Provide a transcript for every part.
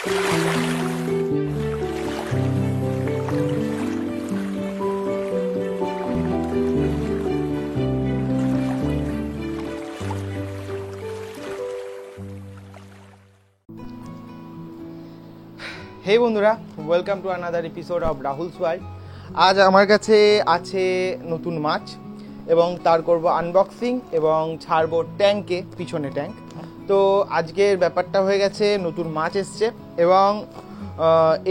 হে বন্ধুরা, welcome to another episode of Rahul's world. আজ আমার কাছে আছে নতুন মাছ এবং তার করব আনবক্সিং এবং ছাড়বো ট্যাঙ্কে, পিছনে ট্যাঙ্ক। তো আজকের ব্যাপারটা হয়ে গেছে, নতুন মাছ এসছে এবং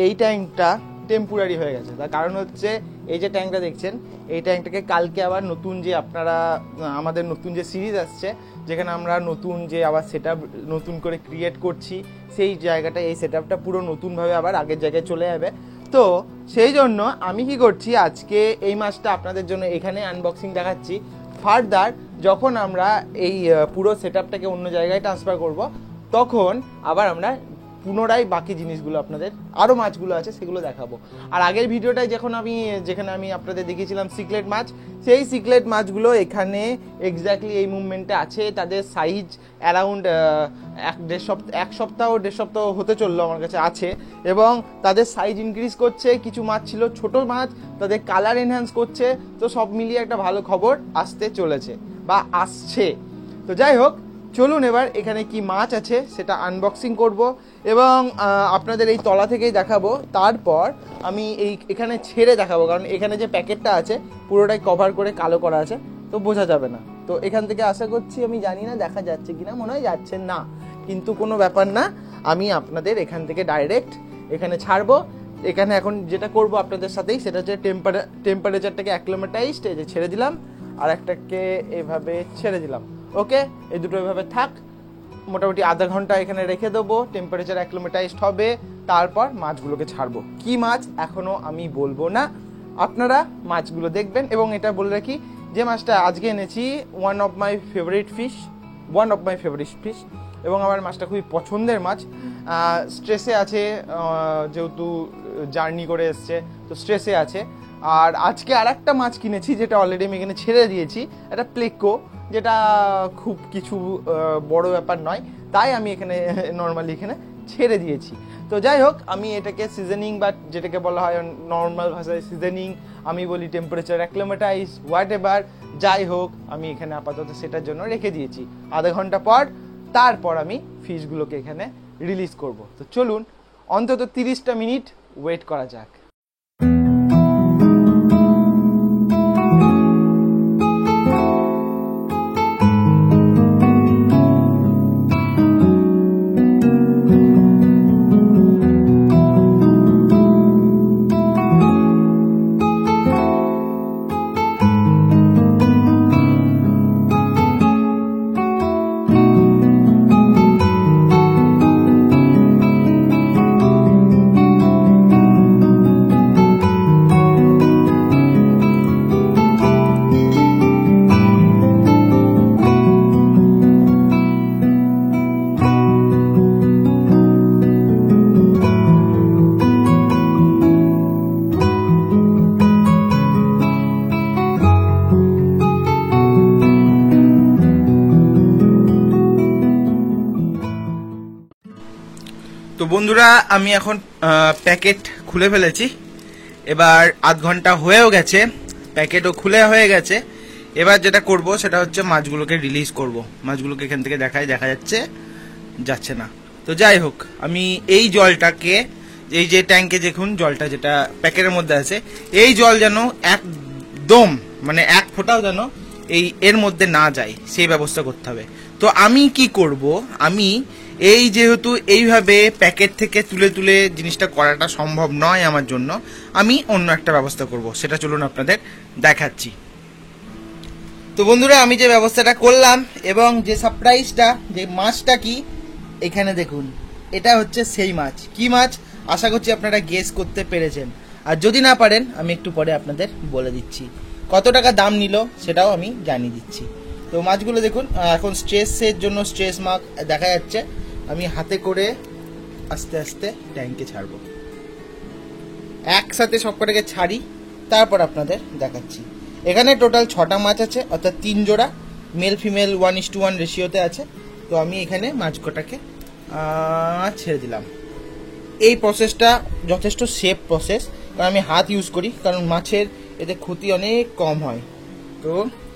এই ট্যাঙ্কটা টেম্পোরারি হয়ে গেছে। তার কারণ হচ্ছে এই যে ট্যাঙ্কটা দেখছেন, এই ট্যাঙ্কটাকে কালকে আবার নতুন যে আমাদের নতুন যে সিরিজ আসছে, যেখানে আমরা নতুন যে আবার সেট নতুন করে ক্রিয়েট করছি, সেই জায়গাটা, এই সেট আপটা পুরো নতুনভাবে আবার আগের জায়গায় চলে যাবে। তো সেই জন্য আমি কি করছি, আজকে এই মাছটা আপনাদের জন্য এখানে আনবক্সিং দেখাচ্ছি। ফার্দার যখন আমরা এই পুরো সেট আপটাকে অন্য জায়গায় ট্রান্সফার করব, তখন আবার আমরা পুনরায় বাকি জিনিসগুলো, আপনাদের আরও মাছগুলো আছে সেগুলো দেখাবো। আর আগের ভিডিওটায় যেখানে আমি আপনাদের দেখিয়েছিলাম সিক্রেট মাছ, সেই সিক্রেট মাছগুলো এখানে এক্স্যাক্টলি এই মুভমেন্টে আছে। তাদের সাইজ অ্যারাউন্ড এক সপ্তাহ দেড় সপ্তাহ হতে চললো আমার কাছে আছে, এবং তাদের সাইজ ইনক্রিজ করছে। কিছু মাছ ছিল ছোট মাছ, তাদের কালার এনহ্যান্স করছে। তো সব মিলিয়ে একটা ভালো খবর আসতে চলেছে বা আসছে। তো যাই হোক, চলুন এবার এখানে কি মাছ আছে সেটা আনবক্সিং করব এবং আপনাদের এই তলা থেকেই দেখাবো। তারপর আমি এখানে ছেড়ে দেখাবো, কারণ এখানে যে প্যাকেটটা আছে পুরোটাই কভার করে কালো করা আছে, তো বোঝা যাবে না। তো এখান থেকে আশা করছি, আমি জানি না দেখা যাচ্ছে কিনা, মনে হয় যাচ্ছে না, কিন্তু কোনো ব্যাপার না। আমি আপনাদের এখান থেকে ডাইরেক্ট এখানে ছাড়বো। এখানে এখন যেটা করব আপনাদের সাথেই, সেটা হচ্ছে টেম্পারেচারটাকে অ্যাক্লিমেটাইজড এই যে ছেড়ে দিলাম, আর একটাকে এভাবে ছেড়ে দিলাম। ওকে, এই দুটো এভাবে থাক। মোটামুটি আধা ঘন্টা এখানে রেখে দেবো, টেম্পারেচার অ্যাক্লিমেটাইজড হবে, তারপর মাছগুলোকে ছাড়বো। কি মাছ এখনও আমি বলবো না, আপনারা মাছগুলো দেখবেন। এবং এটা বলে রাখি, যে মাছটা আজকে এনেছি one of my favourite fish, এবং আমার মাছটা খুবই পছন্দের মাছ। স্ট্রেসে আছে, যেহেতু জার্নি করে এসছে, তো স্ট্রেসে আছে। আর আজকে আর একটা মাছ কিনেছি, যেটা অলরেডি আমি এখানে ছেড়ে দিয়েছি, এটা প্লেকো, যেটা খুব কিছু বড় ব্যাপার নয়, তাই আমি এখানে নর্মালি এখানে ছেড়ে দিয়েছি। তো যাই হোক, আমি এটাকে সিজনিং, বা যেটাকে বলা হয় নর্মাল ভাষায় সিজনিং, আমি বলি টেম্পারেচার অ্যাক্লিমেটাইজ, হোয়াট এভার, যাই হোক, আমি এখানে আপাতত সেটার জন্য রেখে দিয়েছি। আধা ঘন্টা পর তারপর আমি ফিশগুলোকে এখানে রিলিজ করব। তো চলুন অন্তত 30টা মিনিট ওয়েট করা যাক। তো বন্ধুরা, আমি এখন প্যাকেট খুলে ফেলেছি। এবার আধ ঘন্টা হয়েও গেছে, প্যাকেটও খুলে হয়ে গেছে। এবার যেটা করব সেটা হচ্ছে মাছগুলোকে রিলিজ করব। মাছগুলোকে এখান থেকে দেখা যাচ্ছে না। তো যাই হোক, আমি এই জলটাকে, এই যে ট্যাঙ্কে দেখুন জলটা যেটা প্যাকেটের মধ্যে আছে, এই জল যেন একদম মানে এক ফোঁটাও যেন এর মধ্যে না যায়, সেই ব্যবস্থা করতে হবে। তো আমি কি করব, আমি এই যেহেতু এইভাবে প্যাকেট থেকে তুলে তুলে জিনিসটা করাটা সম্ভব নয় আমার জন্য, আমি অন্য একটা ব্যবস্থা করব, সেটা চলুন আপনাদের দেখাচ্ছি। তো বন্ধুরা, আমি যে ব্যবস্থাটা করলাম এবং যে সারপ্রাইজটা, যে মাছটা কি এখানে দেখুন, এটা হচ্ছে সেই মাছ। কি মাছ আশা করছি আপনারা গেস করতে পেরেছেন, আর যদি না পারেন আমি একটু পরে আপনাদের বলে দিচ্ছি। কত টাকা দাম নিল সেটাও আমি জানিয়ে দিচ্ছি। তো মাছগুলো দেখুন, এখন স্ট্রেসের জন্য স্ট্রেস মার্ক দেখা যাচ্ছে। আমি হাতে করে আস্তে আস্তে ট্যাঙ্কে ছাড়বো, একসাথে সবকটাকে ছাড়ি, তারপর আপনাদের দেখাচ্ছি। এখানে টোটাল 6টা মাছ আছে, অর্থাৎ 3 জোড়া, মেল ফিমেল 1:1 রেশিওতে আছে। তো আমি এখানে মাছ কটাকে ছেড়ে দিলাম। এই প্রসেসটা যথেষ্ট সেফ প্রসেস, কারণ আমি হাত ইউজ করি, কারণ মাছের এতে ক্ষতি অনেক কম হয়। তো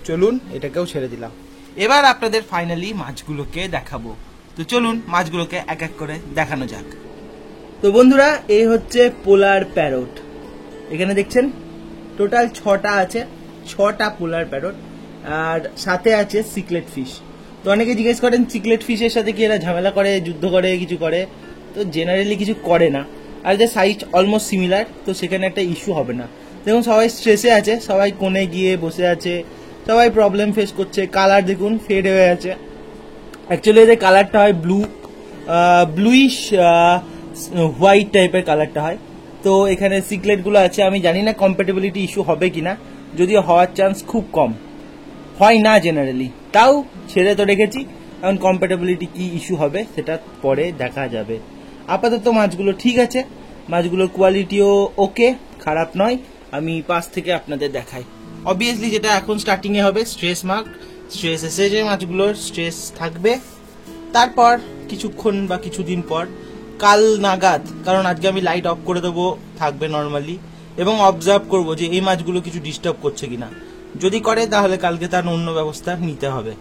চলুন এটাকেও ছেড়ে দিলাম। এবার আপনাদের ফাইনালি মাছগুলোকে দেখাবো। তো চলুন মাছগুলোকে এক এক করে দেখানো যাক। তো বন্ধুরা, এই হচ্ছে পোলার প্যারট। এখানে দেখছেন টোটাল 6টা আছে, 6টা পোলার প্যারট, আর সাথে আছে সিকলেট ফিশ। তো অনেকে জিজ্ঞেস করেন সিকলেট ফিশের সাথে কি এরা ঝামেলা করে, যুদ্ধ করে, কিছু করে? তো জেনারেলি কিছু করে না, আর যে সাইজ অলমোস্ট সিমিলার, তো সেখানে একটা ইস্যু হবে না। দেখুন সবাই স্ট্রেসে আছে, সবাই কোণে গিয়ে বসে আছে, সবাই প্রবলেম ফেস করছে। কালার দেখুন ফেড হয়ে আছে। অ্যাকচুয়ালি এদের কালারটা হয় ব্লুইশ হোয়াইট টাইপের কালারটা হয়। তো এখানে সিকলেটগুলো আছে, আমি জানি না কম্প্যাটেবিলিটি ইস্যু হবে কিনা, যদিও হওয়ার চান্স খুব কম, হয় না জেনারেলি, তাও ছেড়ে তো রেখেছি। কারণ কম্প্যাটেবিলিটি কি ইস্যু হবে সেটা পরে দেখা যাবে। আপাতত মাছগুলো ঠিক আছে, মাছগুলোর কোয়ালিটিও ওকে, খারাপ নয়। আমি পাশ থেকে আপনাদের দেখাই। অবভিয়াসলি যেটা এখন স্টার্টিংয়ে হবে স্ট্রেস মার্ক, স্ট্রেস এসেছে, মাছগুলোর স্ট্রেস থাকবে। তারপর কিছুক্ষণ বা কিছুদিন পর কাল নাগাদ, কারণ আজকে আমি লাইট অফ করে দেবো, থাকবে নর্মালি, এবং অবজার্ভ করবো যে এই মাছগুলো কিছু ডিস্টার্ব করছে কিনা। যদি করে তাহলে কালকে তার অন্য ব্যবস্থা নিতে হবে।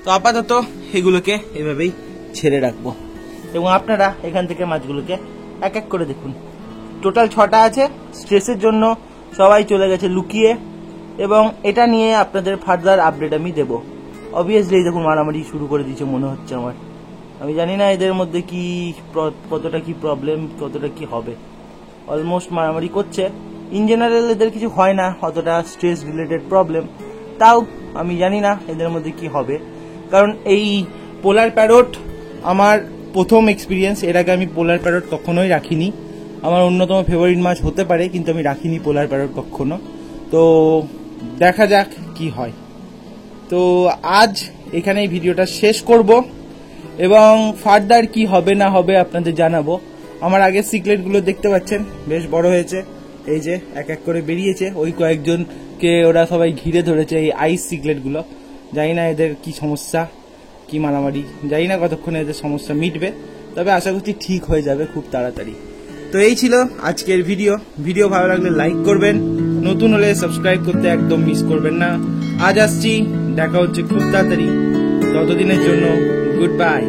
তো আপাতত এগুলোকে এভাবেই ছেড়ে রাখবো, এবং আপনারা এখান থেকে মাছগুলোকে এক এক করে দেখুন। টোটাল 6টা আছে। স্ট্রেসের জন্য সবাই চলে গেছে লুকিয়ে, এবং এটা নিয়ে আপনাদের ফার্দার আপডেট আমি দেবো। অবভিয়াসলি দেখুন মারামারি শুরু করে দিয়েছে মনে হচ্ছে আমার। আমি জানি না এদের মধ্যে কি কতটা কি প্রবলেম, কতটা কি হবে। অলমোস্ট মারামারি করছে। ইন জেনারেল এদের কিছু হয় না অতটা স্ট্রেস রিলেটেড প্রবলেম, তাও আমি জানি না এদের মধ্যে কি হবে। কারণ এই পোলার প্যারট আমার প্রথম এক্সপিরিয়েন্স। এর আগে আমি পোলার প্যারট কখনোই রাখিনি। আমার অন্যতম ফেভারিট মাছ হতে পারে, কিন্তু আমি রাখিনি পোলার প্যারট কখনো। তো দেখা যাক কি হয়। তো আজ এখানেই ভিডিওটা শেষ করব, এবং ফার্দার কি হবে না হবে আপনাদের জানাবো। আমার আগের সিকলেটগুলো দেখতে পাচ্ছেন বেশ বড় হয়েছে, এই যে এক এক করে বেরিয়েছে। ওই কয়েকজনকে ওরা সবাই ঘিরে ধরেছে, এই আইস সিকলেটগুলো। জানি না এদের কি সমস্যা, কি মারামারি, জানি না কতক্ষণে এদের সমস্যা মিটবে, তবে আশা করছি ঠিক হয়ে যাবে খুব তাড়াতাড়ি। তো এই ছিল আজকের ভিডিও ভালো লাগলে লাইক করবেন, নতুন হলে সাবস্ক্রাইব করতে একদম মিস করবেন না। আজ আসছি, দেখা হচ্ছে খুব তাড়াতাড়ি। ততদিনের জন্য গুড বাই।